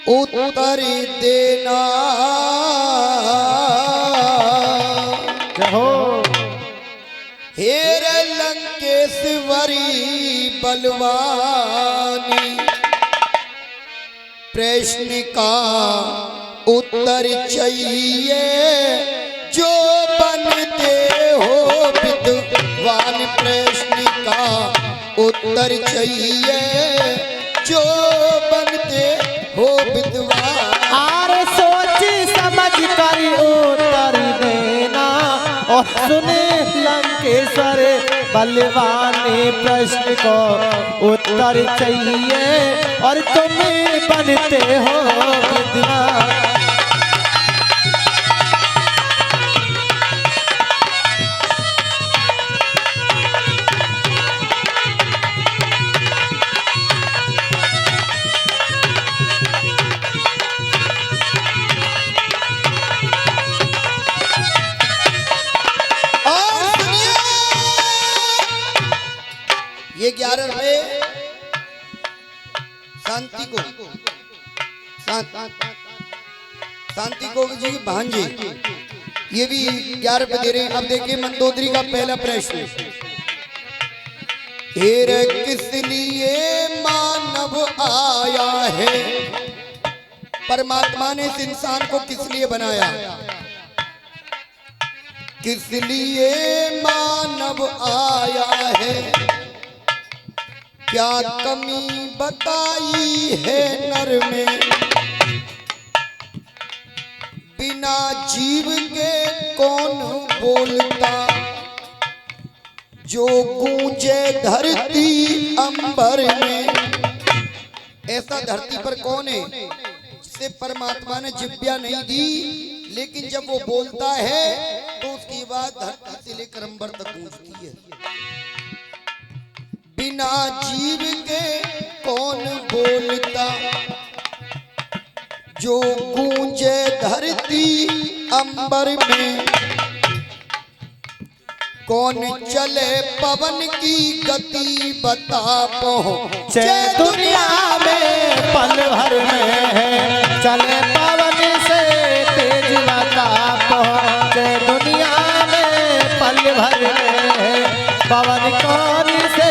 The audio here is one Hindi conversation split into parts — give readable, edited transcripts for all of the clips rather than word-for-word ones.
उत्तर देना। हेर लंकेश्वरी बलवानी, प्रश्न का उत्तर चाहिए जो बनते हो विद्वान। प्रश्न का उत्तर चाहिए जो बनते हो विद्वान। अरे सोच समझ कर उत्तर देना और सुने लंकेश्वर बलवानी, प्रश्न को उत्तर चाहिए और तुम बनते हो विद्वान। ये 11 रुपए शांति को जी की भांजे, ये भी 11 रुपए दे रहे हैं। अब देखिए मंदोदरी का पहला प्रश्न। हेर किस लिए मानव आया है? परमात्मा ने इस इंसान को किस लिए बनाया? किस लिए मानव आया है? क्या कमी बताई है नर में? बिना जीव के कौन बोलता? जो गूंजे धरती अंबर में। ऐसा धरती पर कौन है जिसे परमात्मा ने जिब्या नहीं दी, लेकिन जब वो बोलता है तो उसकी बात धरती से लेकर अंबर तक गूंजती है। बिना जीव के कौन बोलता? जो गूंजे धरती अंबर में। कौन चले पवन की गति बता पहुंचे दुनिया में पल भर में है। चले पवन से तेज बता पहुंचे दुनिया में पल भर में है। पवन कौन से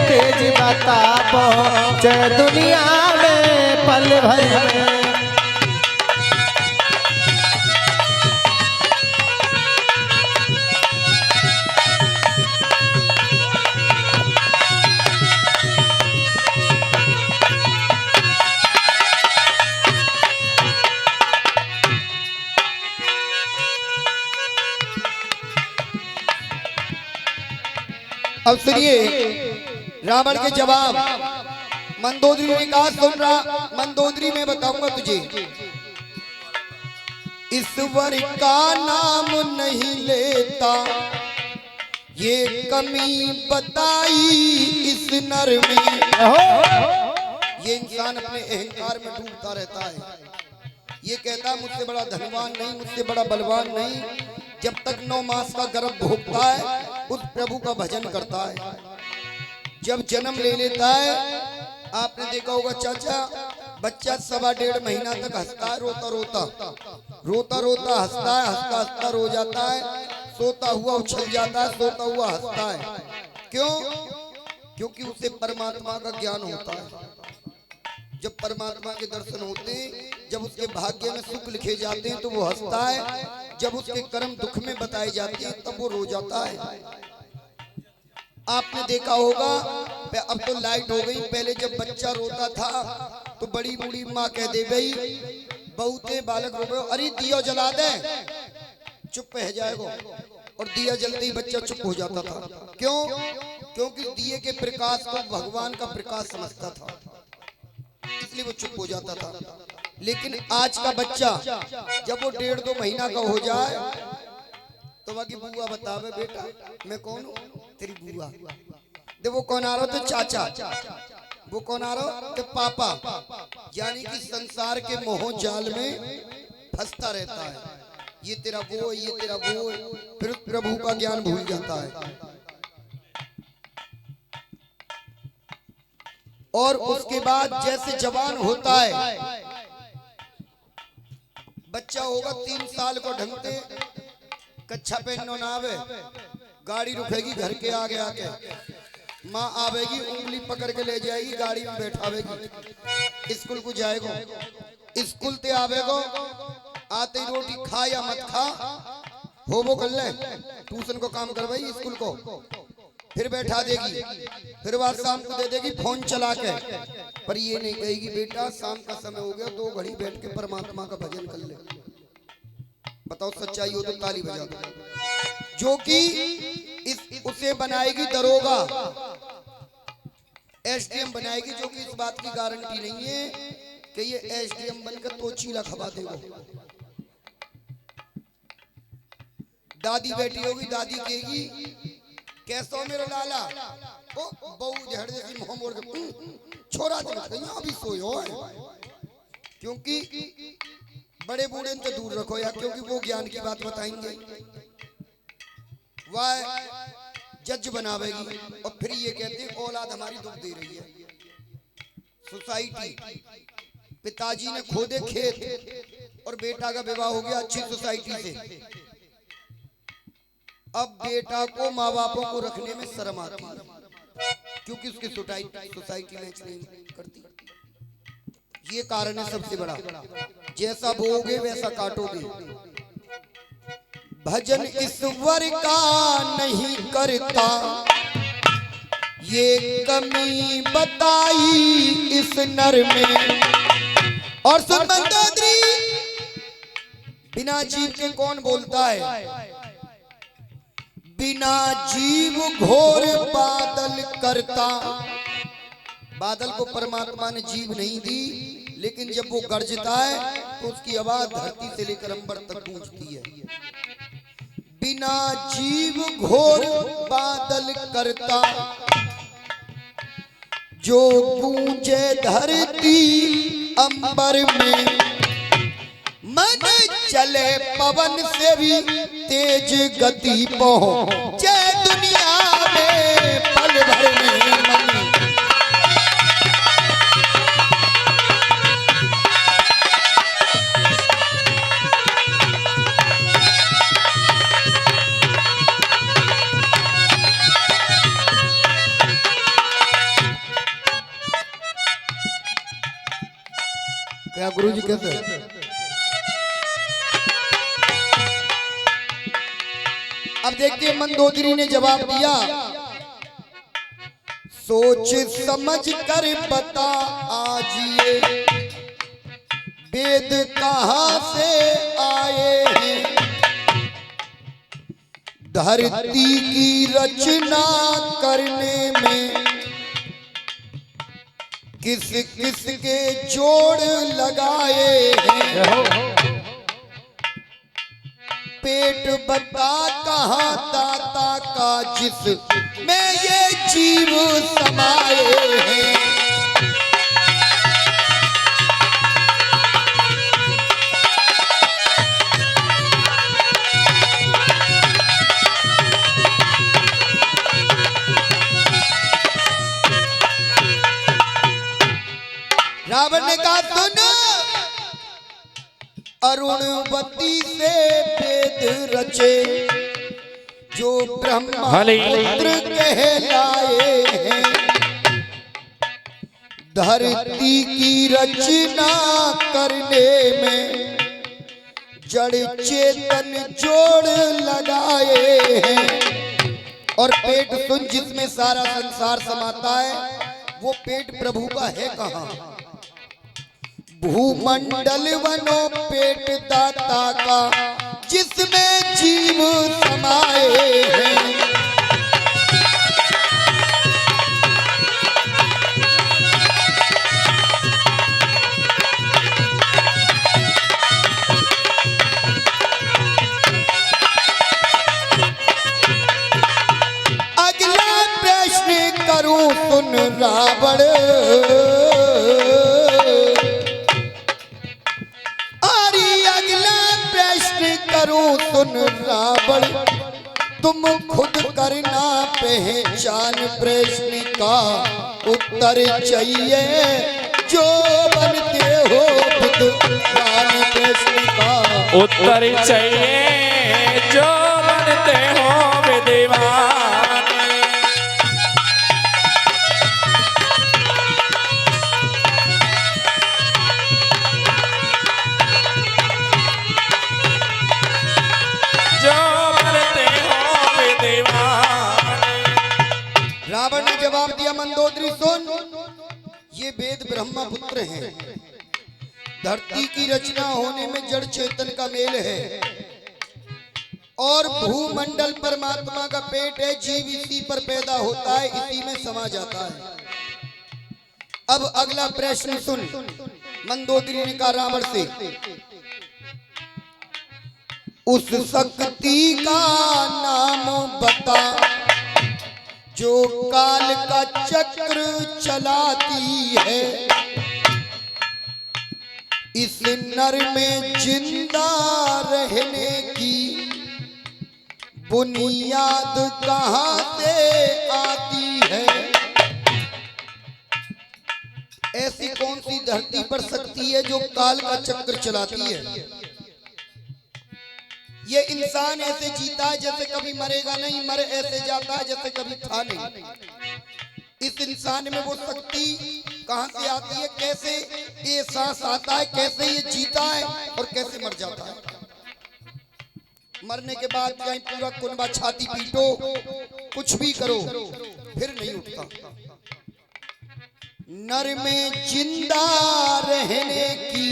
तेज बता पहुंचे दुनिया में पल भर में। अब सुनिए रावण के जवाब। मंदोदरी ने कहा सुन रहा, मंदोदरी में बताऊंगा तुझे। ईश्वर का नाम नहीं लेता, ये कमी बताई इस नर में। ये इंसान अपने अहंकार में डूबता रहता है। ये कहता है मुझसे बड़ा धनवान नहीं, मुझसे बड़ा बलवान नहीं। जब तक 9 मास का गर्भ भोगता है उस प्रभु का भजन करता है। जब जन्म ले लेता है, आपने देखा होगा चाचा, बच्चा 1.5 महीना तक हंसता है, रोता रोता हंसता है, हंसता हंसता रो जाता है, सोता हुआ उछल जाता है, सोता हुआ हंसता है। क्यों? क्योंकि उसे परमात्मा का ज्ञान होता है। जब परमात्मा के दर्शन होते हैं, जब उसके भाग्य में सुख लिखे जाते हैं तो वो हंसता है। जब उसके कर्म दुख में बताए जाते हैं तब वो रो जाता है। आपने देखा होगा, अब तो लाइट हो गई, पहले जब बच्चा रोता था तो बड़ी बूढ़ी माँ कह दे गई, बहुते बालक रो गए, अरे दिया जला दे, चुप रह जाएगा। और दिया जलते ही बच्चा चुप हो जाता था। क्यों? क्योंकि दिए के प्रकाश को भगवान का प्रकाश समझता था, इसलिए वो चुप हो जाता था। लेकिन आज का बच्चा जब वो 1.5-2 महीना का हो जाए तो बाकी बुआ बतावे बेटा मैं कौन हूँ? तेरी बुआ। देखो कौन आ रहा तो चाचा, वो कौन आ रहा तो पापा। यानी कि संसार के मोह जाल में फंसता रहता है। ये तेरा वो, ये तेरा वो, फिर प्रभु का ज्ञान भूल जाता है। और उसके बाद जैसे जवान होता है बच्चा होगा 3 साल को ढंगते कच्छा पहनो ना आवे, गाड़ी रुकेगी घर के आगे आके, माँ आवेगी उंगली पकड़ के ले जाएगी, गाड़ी में बैठावेगी, स्कूल को जाएगा, स्कूल ते आवेगो, आते ही रोटी खा या मत खा हो वो कर ले, ट्यूशन को काम करवाई स्कूल को, फिर बैठा देगी, फिर बाद शाम को दे देगी फोन चला के, पर ये नहीं कहेगी बेटा शाम का समय हो गया 2 घड़ी बैठ के परमात्मा का भजन कर ले। बताओ सच्चाई हो तो ताली बजा दो। जो कि उसे बनाएगी दरोगा, एसडीएम बनाएगी, जो कि इस बात की गारंटी नहीं है कि ये एसडीएम बनकर तो चीला खबा देगा। दादी बैठी होगी, दादी कहेगी कैसो मेरे लाला, ओ बहू झड़ जैसी मुंह मोड़ के छोरा तो यहाँ भी सोयो है, क्योंकि बड़े बूढ़े से दूर रखो यार, क्योंकि वो ज्ञान की बात बताएंगे, वह जज बनावेगी और फिर ये कहते हैं औलाद हमारी दुख दे रही है। सोसाइटी, पिताजी ने खोदे खेत और बेटा का विवाह हो गया अच्छी सोसाइटी से, अब बेटा को माँ बापों को रखने में शर्म आती है, क्योंकि उसकी सोसाइटी मैच नहीं करती। ये कारण है सबसे बड़ा, जैसा बोओगे वैसा काटोगे। भजन ईश्वर का नहीं करता, ये कमी बताई इस नर में। और सुन मंदोदरी, बिना जीव के कौन बोलता है? बिना जीव घोर बादल करता। बादल को परमात्मा ने जीव नहीं दी, लेकिन जब वो गरजता है तो उसकी आवाज धरती से लेकर अंबर तक गूंजती है। बिना जीव घोर बादल करता, जो गूंजे धरती अंबर में। मन चले पवन से भी तेज गति पहुंचे दुनिया में पल भर में। मन क्या गुरुजी कहते? अब देखिए मंदोदरी ने जवाब दिया, सोच समझ कर बता आज ये वेद कहां से आए हैं। धरती की रचना करने में किस किस के जोड़ लगाए हैं। पेट बता कहाँ दाता का जिस में ये जीव समाए हैं। रावण ने कहा सुन, अरुणवती से वेद रचे, जो ब्रह्मा पुत्र कहलाए हैं। धरती की रचना करने में जड़ चेतन जोड़ लगाए हैं। और पेट सुन, जिसमें सारा संसार समाता है, वो पेट प्रभु का है कहाँ? भूमंडल वनो पेट दाता का, जिसमें जीव समाए हैं। अगला प्रश्न करूं सुन रावण, सुन रावण, तुम खुद करना पहचान प्रश्न का उत्तर चाहिए, जो बनते हो खुद प्रश्न का उत्तर चाहिए जो बनते हो विद्वान। जो बनते हो विद्वान। रावण ने जवाब दिया, मंदोदरी सुन, ये वेद ब्रह्मा पुत्र हैं। धरती की रचना होने में जड़ चेतन का मेल है और भूमंडल परमात्मा का पेट है। जीव इसी पर पैदा होता है, इसी में समा जाता है। अब अगला प्रश्न सुन। मंदोदरी ने कहा रावण से, उस शक्ति का नाम बता जो काल का चक्र चलाती है। इस नर में जिंदा रहने की बुनियाद कहां से आती है। ऐसी कौन सी धरती पर शक्ति है जो काल का चक्र चलाती है। ये इंसान ऐसे जीता है जैसे कभी मरेगा नहीं, मर ऐसे जाता है जैसे कभी था नहीं। इस इंसान में वो शक्ति कहां से आती है, कैसे ये सांस आता है, कैसे ये जीता है और कैसे मर जाता है। मरने के बाद चाहे पूरा कुनबा छाती पीटो, कुछ भी करो, फिर नहीं उठता। नर में जिंदा रहने की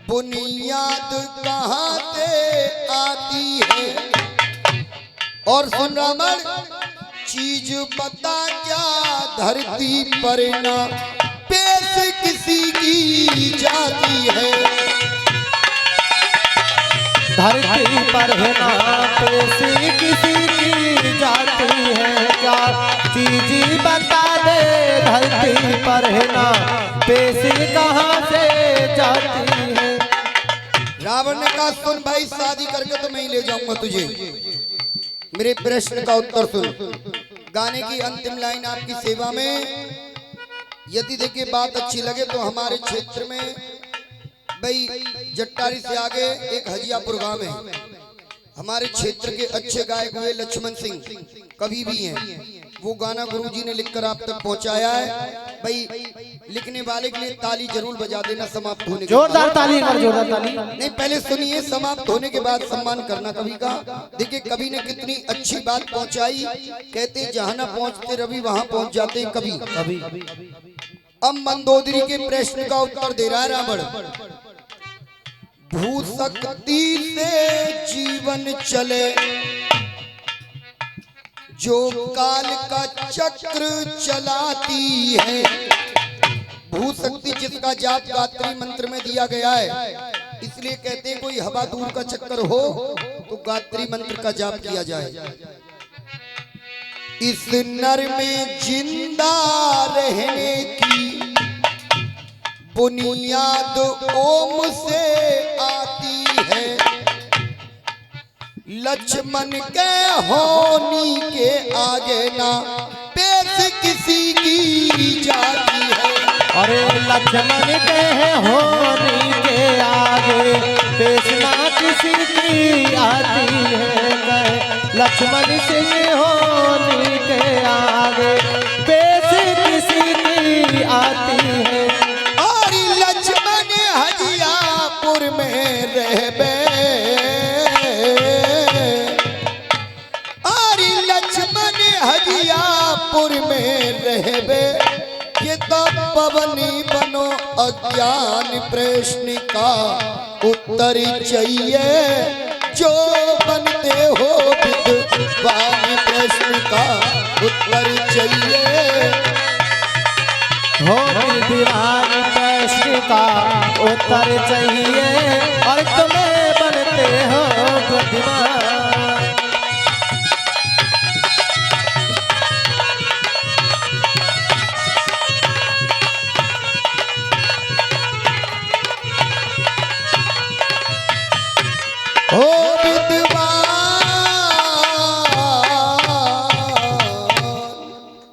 बुनियाद कहां से आती है। और सुन रावण, चीज बता क्या धरती पर ना पेश किसी की जाती है। धरती पर ना पेश किसी की जाती है। क्या चीज बता दे धरती पर ना पेश कहाँ से जाती है। रावण ने कहा सुन भाई, शादी करके तो मैं ही ले जाऊंगा तुझे। मेरे प्रश्न का उत्तर सुन। गाने की अंतिम लाइन आपकी सेवा में। यदि देखिए बात अच्छी लगे तो हमारे क्षेत्र में भाई जट्टारी से आगे एक हजियापुर गांव है। हमारे क्षेत्र के अच्छे गायक हुए लक्ष्मण सिंह, कवि भी हैं। वो गाना गुरुजी ने लिखकर आप तक पहुंचाया है। भाई लिखने वाले के लिए ताली जरूर बजा देना समाप्त होने के बाद। जोरदार ताली कर, जोरदार ताली। नहीं पहले सुनिए, समाप्त होने के बाद सम्मान करना कवि का। देखिए कवि ने कितनी अच्छी बात पहुंचाई। कहते जहां ना पहुंचते रवि वहां पहुंच जाते हैं कवि। अब मंदोदरी के प्रश्न का उत्तर दे रहा है रावण। भू शक्ति से जीवन चले जो काल का चक्र चलाती है। भू शक्ति जिसका जाप गायत्री मंत्र में दिया गया है, इसलिए कहते हैं कोई हवा दूर का चक्कर हो तो गायत्री मंत्र का जाप किया जाए। इस नर में जिंदा रहने की बुनियाद ओम से आती है। लक्ष्मण के होनी के आगे ना पेश किसी की जाती है। अरे लक्ष्मण के होनी के आगे पेश ना किसी की आती है। लक्ष्मण सिंह होनी के आगे पेश किसी की आती है। और लक्ष्मण हजियापुर में रहबे, और लक्ष्मण हजियापुर में रहबे। ये तो पवनी बनो अज्ञान प्रश्न का उत्तर चाहिए जो बनते हो विद्वान। प्रश्न का उत्तर चाहिए हो विद्वान, प्रश्न का उत्तर चाहिए और तुम्हें बनते हो बुद्धिमान।